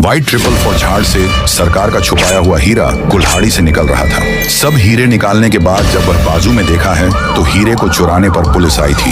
White 444 झाड़ से सरकार का छुपाया हुआ हीरा कुल्हाड़ी से निकल रहा था। सब हीरे निकालने के बाद जब वह बाजू में देखा है तो हीरे को चुराने पर पुलिस आई थी।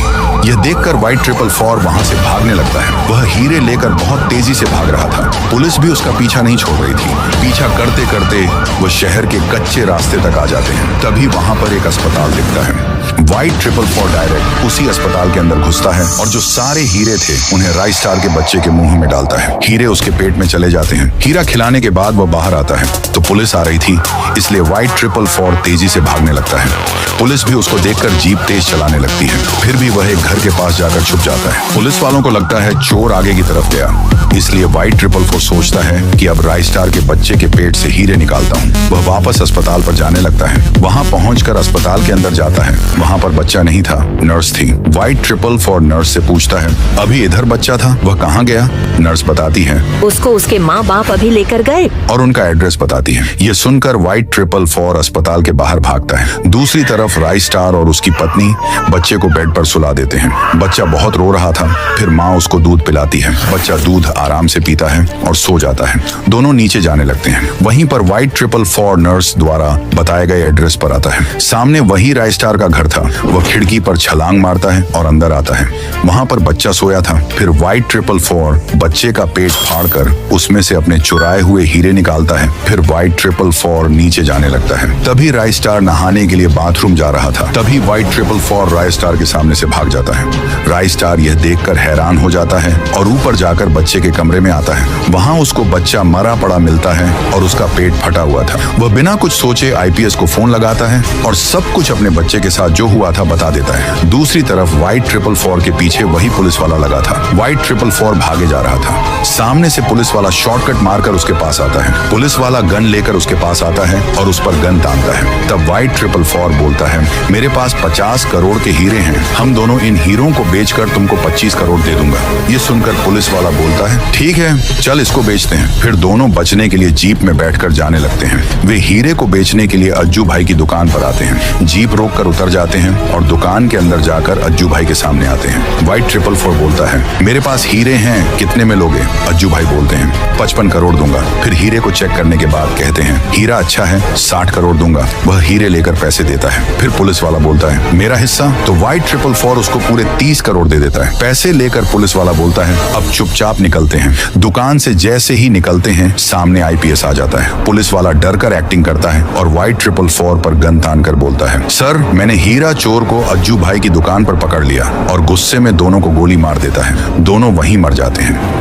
यह देखकर व्हाइट 444 वहां से भागने लगता है। वह हीरे लेकर बहुत तेजी से भाग रहा था। पुलिस भी उसका पीछा नहीं छोड़ रही थी। पीछा करते करते वह शहर के कच्चे रास्ते तक आ जाते हैं। तभी वहां पर एक अस्पताल दिखता है। व्हाइट 444 डायरेक्ट उसी अस्पताल के अंदर घुसता है और जो सारे हीरे थे उन्हें राइस स्टार के बच्चे के मुंह में डालता है। हीरे उसके पेट में चले जाते हैं। हीरा खिलाने के बाद वह बाहर आता है तो पुलिस आ रही थी, इसलिए व्हाइट 444 तेजी से भागने लगता है। पुलिस भी उसको देखकर जीप तेज चलाने लगती है। फिर भी वह एक घर के पास जाकर छुप जाता है। पुलिस वालों को लगता है चोर आगे की तरफ गया, इसलिए व्हाइट 444 सोचता है कि अब राइस स्टार के बच्चे के पेट से हीरे निकालता हूँ। वह वापस अस्पताल पर जाने लगता है। वहां पहुंचकर अस्पताल के अंदर जाता है। वहां पर बच्चा नहीं था, नर्स थी। व्हाइट 444 नर्स से पूछता है, अभी इधर बच्चा था, वह कहाँ गया? नर्स बताती है, उसको उसके माँ बाप अभी लेकर गए, और उनका एड्रेस बताती है। ये सुनकर व्हाइट 444 अस्पताल के बाहर भागता है। दूसरी तरफ राइस स्टार और उसकी पत्नी बच्चे को बेड पर सुला देते हैं। बच्चा बहुत रो रहा था। फिर माँ उसको दूध पिलाती है। बच्चा दूध आराम से पीता है और सो जाता है। दोनों नीचे जाने लगते हैं। वहीं पर व्हाइट 444 नर्स द्वारा बताए गए एड्रेस पर आता है। सामने वही राइस स्टार का घर था। वह खिड़की पर छलांग मारता है और अंदर आता है। वहां पर बच्चा सोया था। फिर व्हाइट 444 बच्चे का पेट फाड़कर उसमें से अपने चुराए हुए हीरे निकालता है। फिर व्हाइट 444 नीचे जाने लगता है। तभी राइस स्टार नहाने के लिए बाथरूम जा रहा था। तभी व्हाइट 444 राइस स्टार के सामने से भाग जाता है। राइस स्टार यह देखकर हैरान हो जाता है और ऊपर जाकर बच्चे के कमरे में आता है। वहां उसको बच्चा मरा पड़ा मिलता है और उसका पेट फटा हुआ था। वह बिना कुछ सोचे आईपीएस को फोन लगाता है और सब कुछ अपने बच्चे के साथ जो हुआ था बता देता है। दूसरी तरफ व्हाइट 444 के पीछे वही पुलिस वाला लगा था। व्हाइट 444 भागे जा रहा था। सामने से पुलिस वाला शॉर्टकट मारकर उसके पास आता है। पुलिस वाला गन लेकर उसके पास आता है और उस पर गन तानता है। तब व्हाइट 444 बोलता है, मेरे पास 50 करोड़ के हीरे हैं। हम दोनों इन हीरों को बेचकर तुमको 25 करोड़ दे दूंगा। ये सुनकर पुलिस वाला बोलता है, ठीक है, चल इसको बेचते हैं। फिर दोनों बचने के लिए जीप में बैठकर जाने लगते हैं। वे हीरे को बेचने के लिए अज्जू भाई की दुकान पर आते हैं। जीप रोक कर उतर जाते हैं और दुकान के अंदर जाकर अज्जू भाई के सामने आते हैं। व्हाइट 444 बोलता है, मेरे पास हीरे हैं, कितने में लोगे? अज्जू भाई बोलते हैं, 55 करोड़ दूंगा। फिर हीरे को चेक करने के बाद कहते हैं, हीरा अच्छा है, 60 करोड़ दूंगा। वह हीरे लेकर पैसे देता है। फिर पुलिस वाला बोलता है, मेरा हिस्सा? तो व्हाइट 444 उसको पूरे 30 करोड़ दे देता है। पैसे लेकर पुलिस वाला बोलता है, अब चुपचाप निकलते हैं। दुकान से जैसे ही निकलते हैं सामने आईपीएस आ जाता है। पुलिस वाला डर कर एक्टिंग करता है और व्हाइट 444 पर गन तान कर बोलता है, सर मैंने हीरा चोर को अज्जू भाई की दुकान पर पकड़ लिया, और गुस्से में दोनों को गोली मार देता है। दोनों वहीं मर जाते हैं।